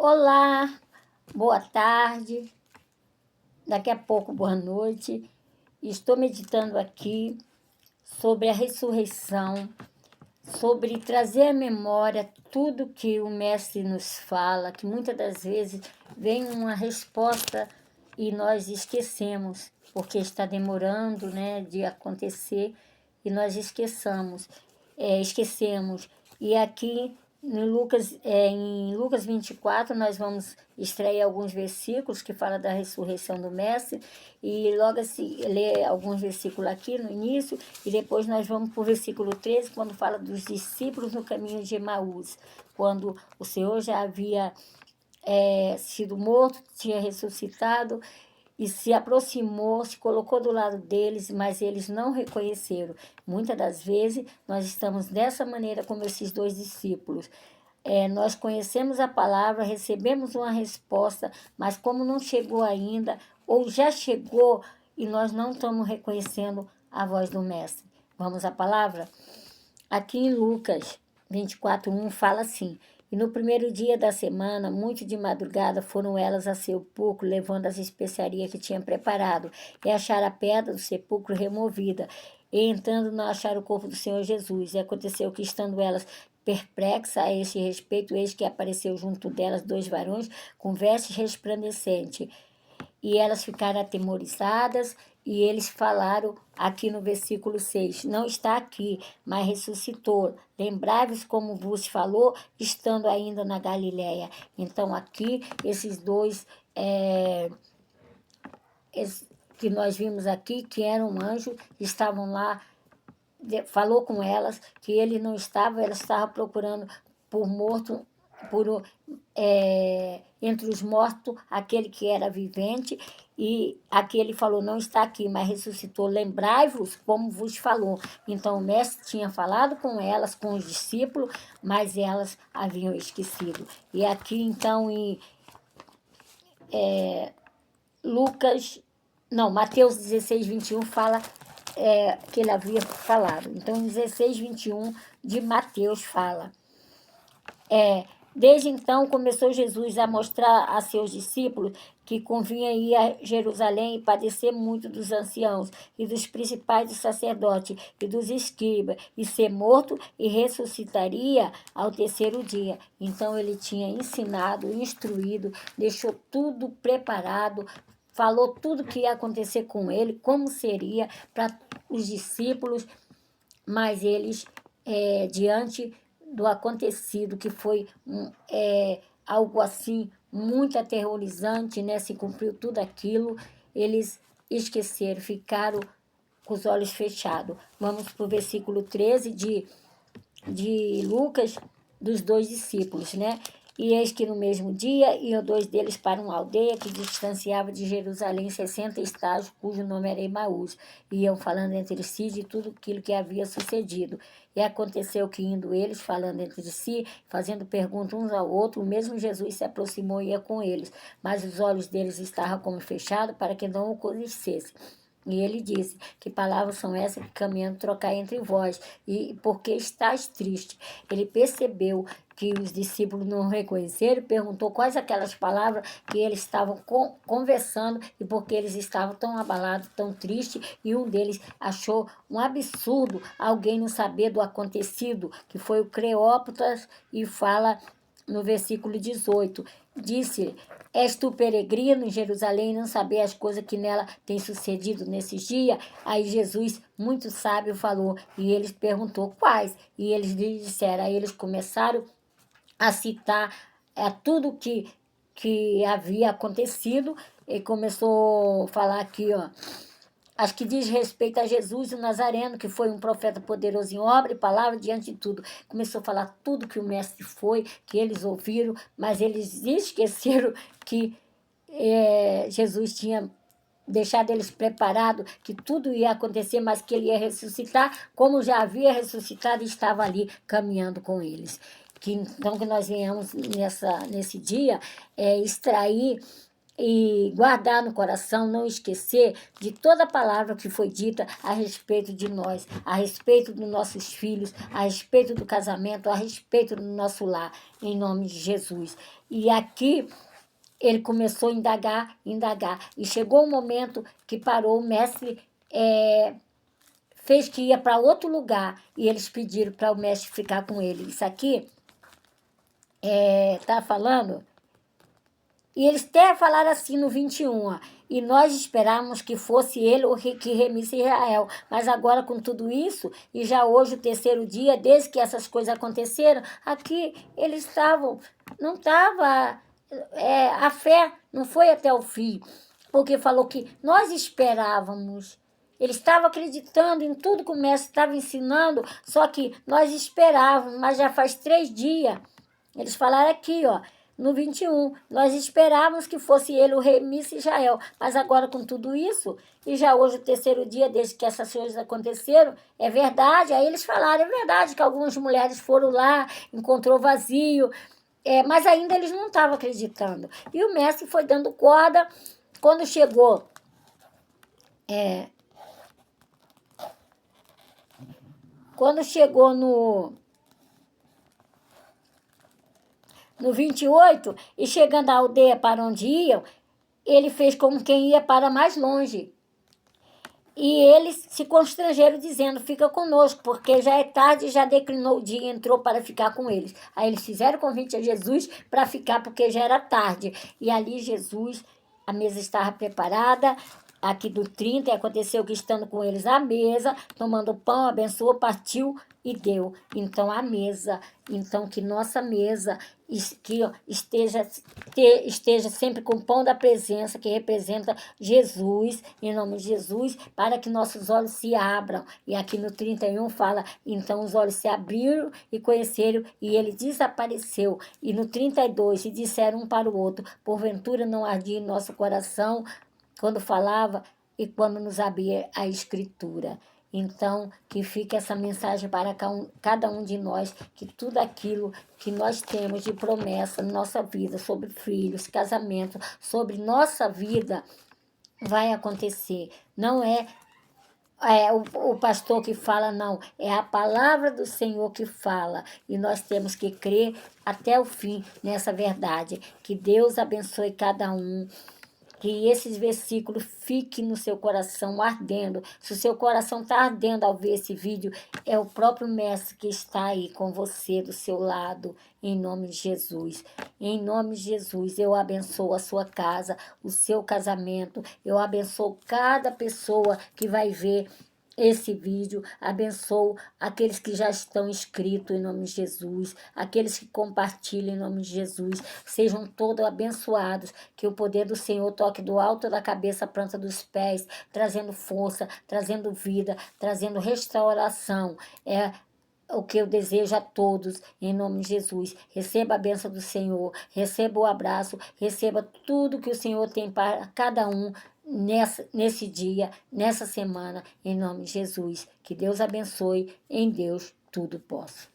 Olá, boa tarde, daqui a pouco boa noite. Estou meditando aqui sobre a ressurreição, sobre trazer à memória tudo que o Mestre nos fala, que muitas das vezes vem uma resposta e nós esquecemos, porque está demorando, né, de acontecer e nós esquecemos. E aqui em Lucas 24, nós vamos extrair alguns versículos que falam da ressurreição do Mestre, e logo assim, ler alguns versículos aqui no início, e depois nós vamos para o versículo 13, quando fala dos discípulos no caminho de Emaús, quando o Senhor já havia sido morto, tinha ressuscitado, e se aproximou, se colocou do lado deles, mas eles não reconheceram. Muitas das vezes nós estamos dessa maneira como esses dois discípulos. Nós conhecemos a palavra, recebemos uma resposta, mas como não chegou ainda, ou já chegou e nós não estamos reconhecendo a voz do Mestre. Vamos à palavra? Aqui em Lucas 24:1 fala assim: E no primeiro dia da semana, muito de madrugada, foram elas a sepulcro, levando as especiarias que tinham preparado, e acharam a pedra do sepulcro removida. E entrando, não acharam o corpo do Senhor Jesus. E aconteceu que, estando elas perplexas a este respeito, eis que apareceu junto delas dois varões com vestes resplandecentes. E elas ficaram atemorizadas, e eles falaram aqui no versículo 6, não está aqui, mas ressuscitou. Lembrai-vos como vos falou, estando ainda na Galiléia. Então aqui, esses dois que nós vimos aqui, que eram anjos, estavam lá, falou com elas que ele não estava, elas estavam procurando por morto, entre os mortos, aquele que era vivente, e aquele falou, não está aqui, mas ressuscitou, lembrai-vos como vos falou. Então o mestre tinha falado com elas, com os discípulos, mas elas haviam esquecido. E aqui então em Mateus 16:21 fala que ele havia falado. Então, 16:21 de Mateus fala. Desde então começou Jesus a mostrar a seus discípulos que convinha ir a Jerusalém e padecer muito dos anciãos e dos principais dos sacerdotes e dos escribas, e ser morto, e ressuscitaria ao terceiro dia. Então ele tinha ensinado, instruído, deixou tudo preparado, falou tudo que ia acontecer com ele, como seria para os discípulos, mas eles, diante do acontecido, que foi algo assim muito aterrorizante, né? Se cumpriu tudo aquilo, eles esqueceram, ficaram com os olhos fechados. Vamos para o versículo 13 de Lucas, dos dois discípulos, né? E eis que no mesmo dia iam dois deles para uma aldeia que distanciava de Jerusalém 60 estágios, cujo nome era Emaús. Iam falando entre si de tudo aquilo que havia sucedido. E aconteceu que, indo eles, falando entre si, fazendo perguntas uns ao outro, o mesmo Jesus se aproximou e ia com eles. Mas os olhos deles estavam como fechados, para que não o conhecessem. E ele disse, que palavras são essas que caminhando trocar entre vós? E porque estás triste? Ele percebeu que os discípulos não reconheceram, perguntou quais aquelas palavras que eles estavam conversando, e porque eles estavam tão abalados, tão tristes, e um deles achou um absurdo alguém não saber do acontecido, que foi o Cleópatas, e fala no versículo 18, disse, és tu peregrino em Jerusalém, não saber as coisas que nela têm sucedido nesses dias? Aí Jesus, muito sábio, falou, e eles perguntou quais, e eles lhe disseram. Aí eles começaram a citar tudo que havia acontecido, e começou a falar aqui, ó, as que diz respeito a Jesus o Nazareno, que foi um profeta poderoso em obra e palavra diante de tudo. Começou a falar tudo que o mestre foi, que eles ouviram, mas eles esqueceram que Jesus tinha deixado eles preparados, que tudo ia acontecer, mas que ele ia ressuscitar, como já havia ressuscitado e estava ali caminhando com eles. Então, que nós venhamos nesse dia extrair e guardar no coração, não esquecer de toda palavra que foi dita a respeito de nós, a respeito dos nossos filhos, a respeito do casamento, a respeito do nosso lar, em nome de Jesus. E aqui ele começou a indagar, e chegou um momento que parou, o mestre fez que ia para outro lugar, e eles pediram para o mestre ficar com ele. Isso aqui está falando... E eles até falaram assim no 21, ó, e nós esperávamos que fosse ele o que remisse Israel. Mas agora com tudo isso, e já hoje o terceiro dia, desde que essas coisas aconteceram, aqui eles não estava, a fé não foi até o fim, porque falou que nós esperávamos. Eles estavam acreditando em tudo que o mestre estava ensinando, só que nós esperávamos, mas já faz 3 dias. Eles falaram aqui, ó, no 21, nós esperávamos que fosse ele o remisse Israel, mas agora com tudo isso, e já hoje o terceiro dia desde que essas coisas aconteceram, é verdade, aí eles falaram, é verdade que algumas mulheres foram lá, encontrou vazio, mas ainda eles não estavam acreditando. E o mestre foi dando corda, quando chegou no 28, e chegando à aldeia para onde iam, ele fez como quem ia para mais longe. E eles se constrangeram dizendo, fica conosco, porque já é tarde, já declinou o dia e entrou para ficar com eles. Aí eles fizeram convite a Jesus para ficar, porque já era tarde. E ali Jesus, a mesa estava preparada. Aqui do 30, aconteceu que estando com eles à mesa, tomando pão, abençoou, partiu e deu. Então a mesa, então que nossa mesa que esteja sempre com o pão da presença, que representa Jesus, em nome de Jesus, para que nossos olhos se abram. E aqui no 31 fala, então os olhos se abriram e conheceram, e ele desapareceu. E no 32, se disseram um para o outro, porventura não ardia em nosso coração quando falava e quando nos abria a Escritura. Então, que fique essa mensagem para cada um de nós, que tudo aquilo que nós temos de promessa na nossa vida, sobre filhos, casamento, sobre nossa vida, vai acontecer. Não é o pastor que fala, não. É a palavra do Senhor que fala. E nós temos que crer até o fim nessa verdade. Que Deus abençoe cada um. Que esses versículos fiquem no seu coração ardendo. Se o seu coração está ardendo ao ver esse vídeo, é o próprio Mestre que está aí com você, do seu lado, em nome de Jesus. Em nome de Jesus, eu abençoo a sua casa, o seu casamento. Eu abençoo cada pessoa que vai ver esse vídeo, abençoo aqueles que já estão inscritos em nome de Jesus, aqueles que compartilham em nome de Jesus, sejam todos abençoados, que o poder do Senhor toque do alto da cabeça à planta dos pés, trazendo força, trazendo vida, trazendo restauração. É o que eu desejo a todos, em nome de Jesus. Receba a bênção do Senhor, receba o abraço, receba tudo que o Senhor tem para cada um, nesse dia, nessa semana, em nome de Jesus. Que Deus abençoe, em Deus tudo posso.